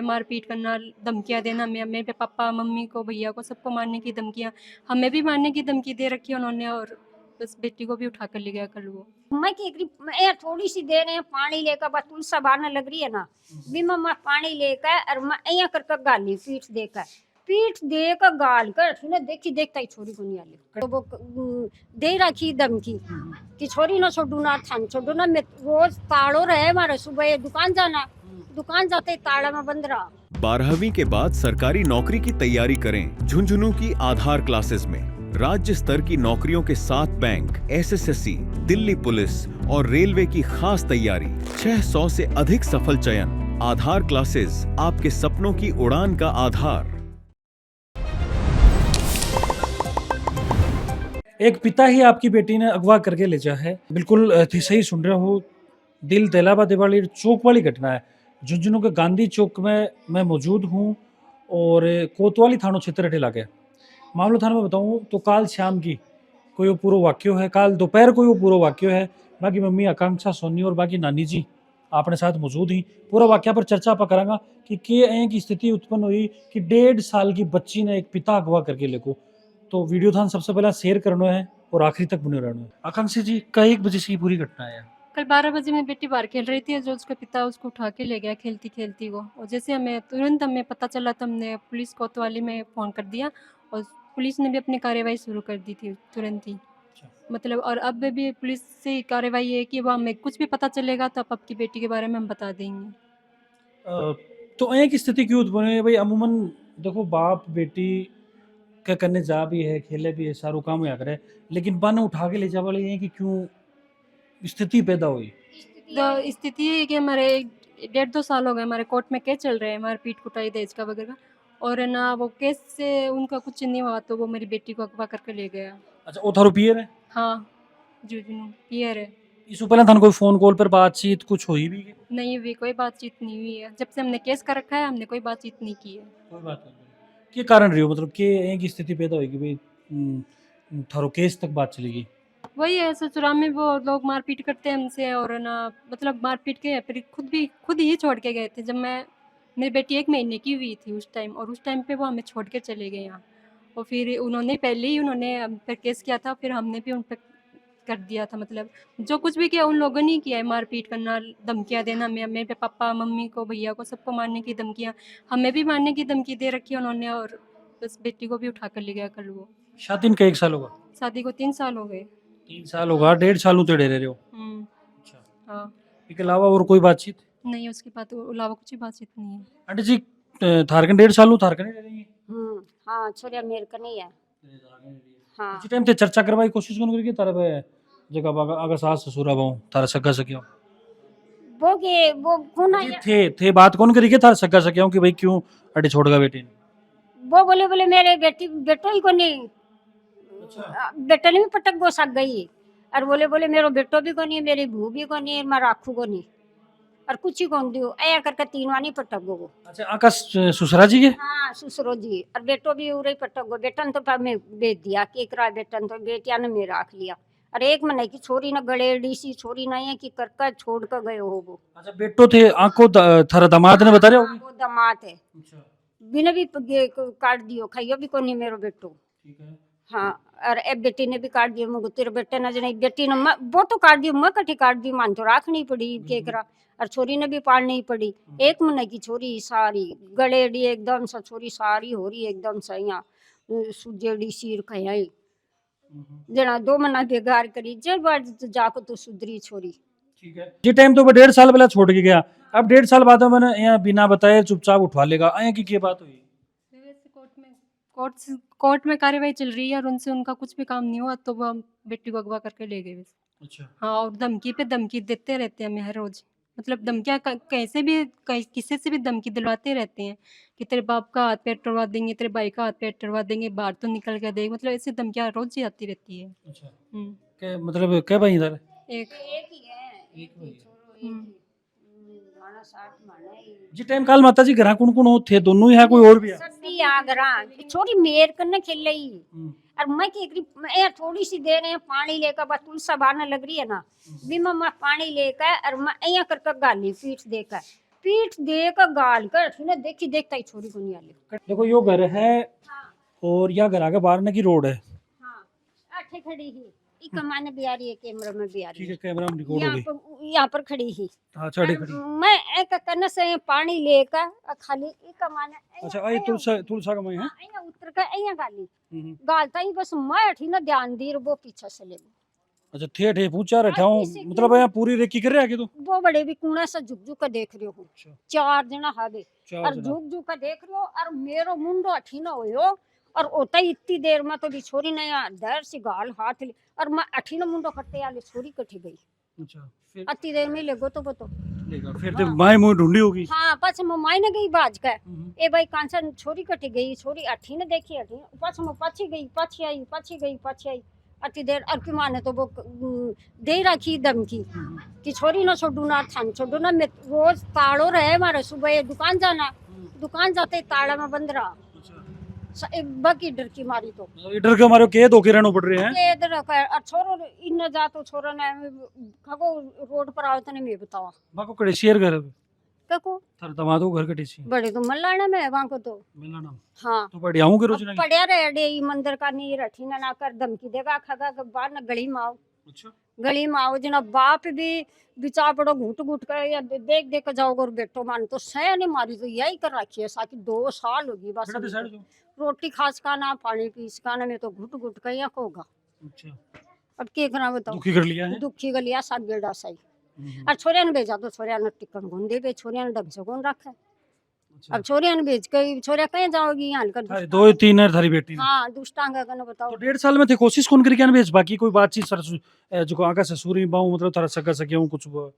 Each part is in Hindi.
मारपीट करना, धमकियाँ देना, मेरे पापा मम्मी को, भैया को, सबको मारने की धमकियाँ, हमें भी मारने की धमकी दे रखी है उन्होंने, और बस बेटी को भी उठा कर ले गया कल वो। मैं यार थोड़ी सी देर है पानी लेकर बस तुलसा बारने लग रही है ना, बीमा मैं पानी लेकर और मैं यहाँ कर गाली पीठ देकर गाल कर सुने देखी देखता ही छोरी को नहीं आली, तो वो दे रखी धमकी कि छोरी ना छोड़ू ना थान छोड़ू ना, मैं रोज ताड़ो रहे हमारे, सुबह दुकान जाना, दुकान जाते ताड़ा में बंद रहा। 12वीं के बाद सरकारी नौकरी की तैयारी करें झुंझुनू की आधार क्लासेस में। राज्य स्तर की नौकरियों के साथ बैंक, एसएससी, दिल्ली पुलिस और रेलवे की खास तैयारी, 600 से अधिक सफल चयन। आधार क्लासेस, आपके सपनों की उड़ान का आधार। एक पिता ही आपकी बेटी ने अगवा करके ले जा है, बिल्कुल सही सुन रहे हो। दिल दहलावा देवाली चौक वाली घटना है। झुंझुनू के गांधी चौक में मैं मौजूद हूँ और कोतवाली थानो क्षेत्र इलाके मामलो थाने में बताऊँ तो काल शाम की कोई वो पूरा वाक्य है, काल दोपहर कोई वो पूरा वाक्य है। बाकी मम्मी आकांक्षा सोनी और बाकी नानी जी अपने साथ मौजूद ही। पूरा वाक्य पर चर्चा आप करांगा कि ऐं की स्थिति उत्पन्न हुई कि 1.5 साल की बच्ची ने एक पिता अगवा करके लेको। तो वीडियो थान सबसे पहला शेयर करना है और आखिरी तक बने रहना है। आकांक्षा जी कई 1 बजे से ये पूरी घटना है? कल 12 बजे मेरी बेटी बाहर खेल रही थी, जो उसके पिता उसको उठा के ले गया खेलती खेलती को, और जैसे हमें पता चला तो हमने पुलिस कोतवाली में फ़ोन कर दिया, और पुलिस ने भी अपनी कार्रवाई शुरू कर दी थी तुरंत ही। मतलब और अब भी पुलिस से कार्रवाई है कि वो हमें कुछ भी पता चलेगा तो आपकी बेटी के बारे में हम बता देंगे। तो एक स्थिति क्यों उत्पन्न है भाई? अमूमन देखो बाप बेटी क्या करने जा भी है, खेले भी है, सारू काम होया करे, लेकिन बन उठा के ले जा वाले हैं कि क्यों स्थिति पैदा हुई? तो स्थिति ये है कि हमारे 1.5-2 साल हो गए, हमारे कोर्ट में केस चल रहे हैं, हमारे पीट कुटाई दहेज का वगैरह, और है ना वो केस से उनका कुछ नहीं हुआ तो वो मेरी बेटी को अगवा करके ले गया। अच्छा, वो थारो पियर है? हाँ जी क्लियर है। इससे पहले थान कोई फोन कॉल पर बातचीत कुछ हुई भी? नहीं हुई, कोई बातचीत नहीं हुई है, जब से हमने केस कर रखा है हमने कोई बातचीत नहीं की है। कोई बात नहीं। क्या कारण रही हो, मतलब कि एक स्थिति पैदा हुई कि भाई थारो केस तक बात चलेगी? वही है, ससुराल में वो लोग मारपीट करते हैं हमसे, और है ना मतलब मारपीट के फिर खुद ही छोड़ के गए थे, जब मेरी बेटी 1 महीने की हुई थी उस टाइम, और उस टाइम पे वो हमें छोड़ के चले गए यहाँ, और फिर उन्होंने पहले ही उन्होंने हम पर केस किया था, फिर हमने भी उन पर कर दिया था। मतलब जो कुछ भी किया उन लोगों ने किया है, मारपीट करना, धमकियाँ देना, मेरे पापा मम्मी को, भैया को, सबको मारने की धमकियाँ, हमें भी मारने की धमकी दे रखी है उन्होंने, और बस बेटी को भी उठा कर ले गया कल वो। शादी का 1 साल होगा? शादी को 3 साल हो गए। 3 साल होगा, 1.5 साल तेड़े रह रहे हो? अच्छा, हाँ। इसके अलावा और कोई बातचीत नहीं, उसके बाद अलावा कुछ भी बातचीत नहीं है। आंटी जी थारकन 1.5 साल थारकन रह रही है? हाँ छोरिया मेरे का नहीं है। हाँ उसी टाइम ते चर्चा करवाई कोशिश कौन करके तारे पे जगह अगर सास ससुरा बहु तारा सगा सकियो वो गुना थे बात कौन करी के तारा सगा सकियो कि भाई क्यों अटे छोड़ गा बेटी? वो बोले मेरे बेटो ही को नहीं, बेटा ने भी पटक गो सक गई, और बोले मेरो बेटो भी को नहीं, मेरी बहू भी को नहीं, मैं राखू को नहीं, और कुछ ही कौन दियो ऐ करके 3 वानी पटक गो। अच्छा, आकाश ससुरा जी के? हाँ ससुरो जी, और बेटो भी उरे पटक गो। बेटन तो मैं बेच दिया कि करा, बेटन तो बेटिया ने मेरा रख लिया, और एक महीने की छोरी न गड़ेड़ी सी छोरी नहीं है कि करका छोड़ कर गए हो वो। अच्छा, बेटो थे आंको थारा दामाद ने बता रहे हो? वो दामाद है। अच्छा, बिना भी काट दियो, खाइयो भी को नहीं मेरो बेटो। ठीक है। हाँ, और ए बेटी ने भी काट दियो, मुझे तेरे बेटे ने जने बेटी ने वो तो काट दियो, मैं कठी काट दी, मान तो राखनी पड़ी के करा, और छोरी ने भी पालनी पड़ी। 1 महीने की छोरी सारी गड़ेड़ी एकदम सा, छोरी सारी हो रही एकदम सा, यहाँ सुजेड़ी सिर खयाई जना 2 महीना बेगार करी, जब बार जाको तो सुधरी छोरी। ठीक है जी। टाइम तो 1.5 साल पहले छोड़ के गया, अब 1.5 साल बाद मैंने यहाँ बिना बताए चुपचाप उठवा लेगा, आया की बात हुई? कोर्ट में कार्रवाई चल रही है, और उनसे उनका कुछ भी काम नहीं हुआ तो वो बेटी को अगवा करके ले गए बस। अच्छा। हाँ, और धमकी पे धमकी देते रहते हैं हमें हर रोज, मतलब धमकियाँ कैसे भी किसी से भी धमकी दिलवाते रहते हैं कि तेरे बाप का हाथ पैर टरवा देंगे, तेरे भाई का हाथ पैर टरवा देंगे, बाहर तो निकल के देख, मतलब ऐसी धमकियाँ रोज ही आती रहती है। अच्छा। क्या मतलब क्या भाई इधर? एक ही है, एक भाई। जी टाइम काल माता जी घर कौन कौन थे? दोनों ही है, कोई और भी है? सभी आ घरा छोरी मेर करने खेल रही, और मैं यार थोड़ी सी देर है पानी लेकर बस तुलसा बारने लग रही है ना, बीमा मैं पानी लेकर और मैं यहाँ कर गाली पीठ दे का गाल कर तूने देखी देखता ही छोरी को नहीं आले। देखो यो घर है और यहाँ घर आगे बाहर की रोड है। हाँ आठे खड़ी ही ई कमाने भी आ रही है, कैमरा में भी आ रही ठीक है, है, कैमरा में रिकॉर्ड हो गई। यहाँ पर खड़ी ही। अच्छा खड़ी खड़ी। मैं एक कन्न से पानी लेकर खाली ई कमाने अच्छा आई तुलसा का मैं है। अइया उतर का अइया गाली हम्म। गालता ही बस मैं अठी ना ध्यान दी वो पीछे से ले अच्छा थे थे पूछा रहा हूँ, किसी की- मतलब यहाँ पूरी रेकी कर रहे आगे तो। वो बड़े भी कूड़ा से झुक झुक कर देख रहे हो, अच्छा, 4 जना हावे चार और जना। झुक झुक कर देख रहे हो और मेरो मुंडो अठी ना होयो और ओता ही इतनी देर में तो भी छोरी ने यार दर से गाल हाथ ले और मैं अठी ना मुंडो कट्टे आले छोरी कठी गई अच्छा फिर अति देर में लेगो तो लेगा फिर तो माई मुँह ढूंढी होगी। हाँ पछ मम्माई ने गई बाज का हम्म। ए भाई कांचन छोरी कटी गई, छोरी अठी ने देखी अठी पछ में पछी गई पछी आई पछी गई पछी आई अति देर और की माने तो वो दे रखी धमकी कि छोरी ना छोड़ू ना थान छोड़ू ना, मैं रोज ताड़ो रहे हमारे सुबह दुकान जाना, दुकान जाते ताड़ा में बंद रहा बाकी डर की मारी तो इधर के हमारे कैद होके रहना पड़ रहे हैं। ये इधर और छोरो इन जा तो छोरो ने खगो रोड पर आओ तने मैं बतावा बाको कड़े शेयर घर देखो थारे दमादो घर कटी सी बड़े तो मल्लाना में है वहां को तो मिलना नाम हाँ तो बढ़िया हूँ के रोज ना। पड़िया रहे डे ई मंदिर का नी रठी ना कर धमकी देगा खगा के बाद न गली में आओ, अच्छा गली में आओ जना बाप भी बिचा पड़ो घुट घुट कर या देख देख के जाओ और बेटो मान तो सह नहीं मारी तो यही कर रखी है साकी 2 साल होगी बस बेटा साइड जो। रोटी खास खाना पानी पीस खाना में तो घुट घुट कर या होगा अच्छा अब के करा बताओ दुखी कर लिया है। दुखी गलिया साथ बेड़ा सही और छोरिया ने भेजा तो छोरिया ने टिकन गुंदे पे छोरिया ने ढंग से कौन रखा है। अच्छा अब छोरिया ने भेज के छोरिया कहीं जाओगी यहाँ कर थारी 2-3 है थारी बेटी ने। हाँ दुष्टांग का बताओ तो 1.5 साल में थे कोशिश कौन करके भेज बाकी कोई बातचीत सर जो आका ससुरी बाऊ मतलब थारा सगा सके कुछ वो।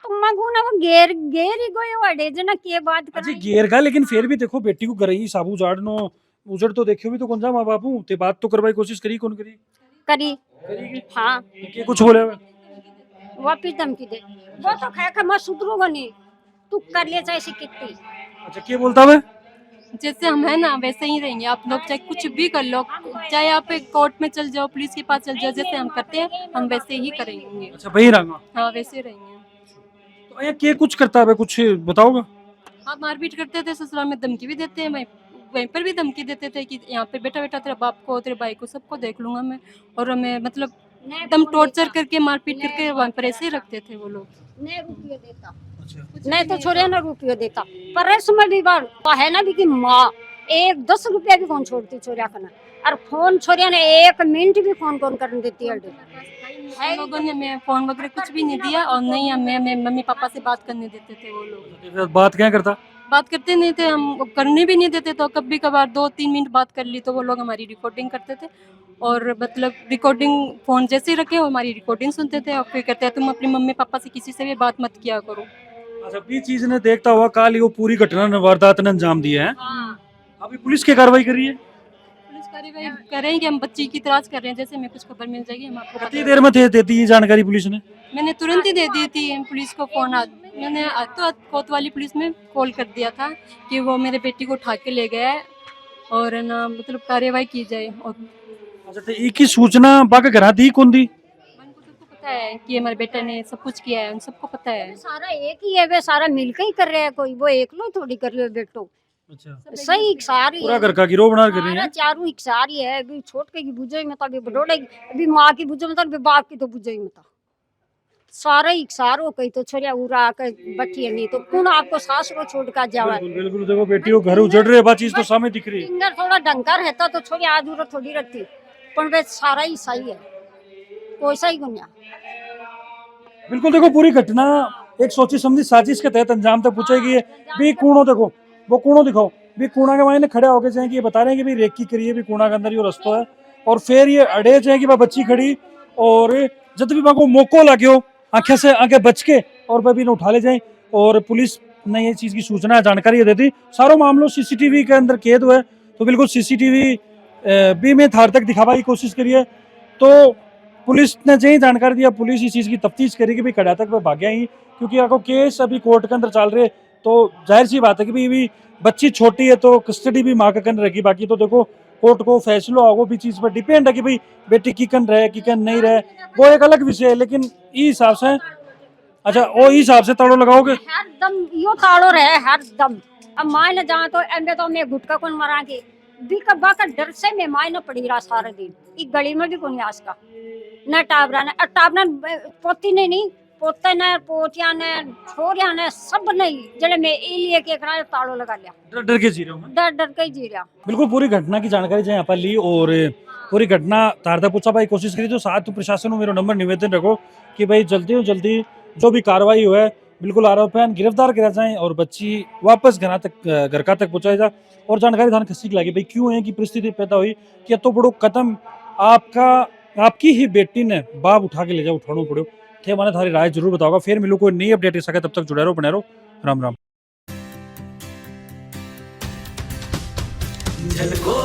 तो मगू ना वो गेर गेर ही गयो अड़े जना के बात कर अच्छा गेर का लेकिन फिर भी देखो बेटी को गरई साबू जाड़नो उजड़ तो देखियो भी तो कौन जा माँ बापू ते बात तो करवाई कोशिश करी कौन करी करी करी हाँ के कुछ बोले वापिस धमकी दे वो तो खै मैं सुधरूंगा नहीं तू कर ले चाहे सी कितनी अच्छा क्या बोलता है जैसे हम है ना वैसे ही रहेंगे आप लोग, चाहे कुछ भी कर लो, चाहे आप कोर्ट में चल जाओ, पुलिस के पास चल जाओ, जैसे हम करते हैं हम वैसे ही करेंगे। अच्छा वही रंगा हाँ वैसे रहेंगे। तो ये के कुछ करता है कुछ बताओगा। हाँ मारपीट करते थे, ससुराल में धमकी भी देते हैं, वहीं पर भी धमकी देते थे कि यहाँ पे बेटा बेटा तेरे बाप को तेरे भाई को सबको देख लूंगा मैं, और हमें मतलब एकदम टॉर्चर करके मारपीट करके वहाँ पर ऐसे ही रखते थे वो लोग। नहीं रुपये देता अच्छा नहीं तो छोड़िया ना रुपये देता पर इसमें भी बार है ना भी कि माँ 10 रुपया भी कौन छोड़ती छोरिया का ना, और फोन छोरिया ने 1 मिनट भी फोन कौन करने देती है। हम लोगों ने मैं फोन वगैरह कुछ भी नहीं दिया, और नहीं हमें मम्मी पापा से बात करने देते थे वो लोग। बात क्या करता बात करते नहीं थे, हम करने भी नहीं देते, तो कभी कभार 2-3 मिनट बात कर ली तो वो लोग हमारी रिकॉर्डिंग करते थे, और मतलब रिकॉर्डिंग फोन जैसे ही रखे वो हमारी रिकॉर्डिंग सुनते थे, और फिर कहते हैं तुम अपनी मम्मी पापा से किसी से भी बात मत किया करो। अच्छा भी चीज ने देखता हुआ काल वो पूरी घटना ने वारदात ने अंजाम दिया है। हाँ। अभी पुलिस की कार्रवाई कर रही है। पुलिस कार्रवाई कर रहे हैं कि हम बच्ची की तलाश कर रहे हैं, जैसे हमें कुछ खबर मिल जाएगी हम आपको कितनी देर में देती ये जानकारी पुलिस ने। मैंने तुरंत ही दे दी थी पुलिस को फोन, मैंने तो कोतवाली पुलिस में कॉल कर दिया था कि वो मेरे बेटी को उठा के ले गया है और ना मतलब कार्रवाई की जाए। और अच्छा तो एक ही सूचना बाका घर दी कौन दी। उनको सबको पता है कि हमारे बेटा ने सब कुछ किया है, उन सबको पता है। सारा एक ही है, वे सारा मिलकर ही कर रहे हैं, कोई वो एक लो थोड़ी कर रहे हो बेटो। अच्छा सही इकसार ही पूरा है, घर का गिरोह बना कर रही है। चारों इकसार ही है, अभी छोट के की बुझे में अभी बड़ोड़े अभी माँ की बुझे में अभी बाप की तो बुझे में सारा इकसार हो कहीं तो छोरिया उड़ा कर बैठी है, नहीं तो कौन आपको सास को छोड़ कर जावा। बिल्कुल बिल्कुल देखो बेटी को घर उजड़ रहे बात चीज तो सामने दिख रही है। इंगर थोड़ा ढंका रहता तो छोरी आज उरा थोड़ी रहती, पर वे सारा ही सही है, कोई सा ही गुनिया। बिल्कुल देखो पूरी घटना एक सोची समझी साजिश के तहत अंजाम तक पहुंचेगी। भी कूणो देखो वो कूणो दिखाओ भी कूणा के मायने खड़े होके जाए कि ये बता रहे हैं कि भाई रेकी करिए भी कूणा के अंदर ये रास्ता है, और फिर ये अड़े जाए कि बच्ची खड़ी और जब भी को मौको लगे आंखें से आगे बच के और बेबी ने उठा ले जाए। और पुलिस ने ये चीज की सूचना जानकारी दे दी, सारो मामलो सीसीटीवी के अंदर कैद हुआ है, तो बिल्कुल सीसीटीवी भी में थार तक दिखावा की कोशिश करिए। तो पुलिस ने जो ही जानकारी दिया पुलिस इस चीज की तफ्तीश करेगी भाई कड़ा तक वह भाग्या ही, क्योंकि आपको केस अभी कोर्ट के अंदर चल रहे, तो जाहिर सी बात है कि भाई बच्ची छोटी है तो कस्टडी भी माँ का कन रहेगी। बाकी तो देखो कोर्ट को फैसला होगा भी चीज पर डिपेंड है कि भाई बेटी की कन रहे की कन नहीं रहे, वो एक अलग विषय है। लेकिन इस हिसाब से अच्छा ओ हिसाब से ताड़ो लगाओगे? हरदम यो ताड़ो रहे हरदम। अब माय न जा तो एम्बे तो मैं गुटका कौन मरांगे बीका बाका डर से मैं माय न पड़ी रहा सारा दिन ई गली में भी कोनी आसका न टाबरा पोती ने नहीं पोते ने पोतिया ने छोरिया ने सब नहीं जले मैं ई लिए के करा ताड़ो लगा लिया डर डर के जी रहे हो? डर के ही जी रहा। बिल्कुल पूरी घटना की जानकारी जो यहाँ पर ली और पूरी घटना तारदा पूछा भाई कोशिश करी तो साथ प्रशासन को मेरा नंबर निवेदन रखो कि भाई जल्दी से जल्दी जो भी कार्रवाई हुआ है बिल्कुल आरोपी गिरफ्तार किया जाए और बच्ची वापस घर का तक पहुंचाई जाए और जानकारी धान खसी लगी भाई क्यों है कि परिस्थिति पैदा हुई कि तो बड़ो कदम आपकी ही बेटी ने बाप उठा के ले जाओ उठाना पड़ो थे मैंने थारी राय जरूर बताओगा फिर मिलो कोई नई अपडेट सके तब तक जुड़े रहो बने रहो। राम राम। झलको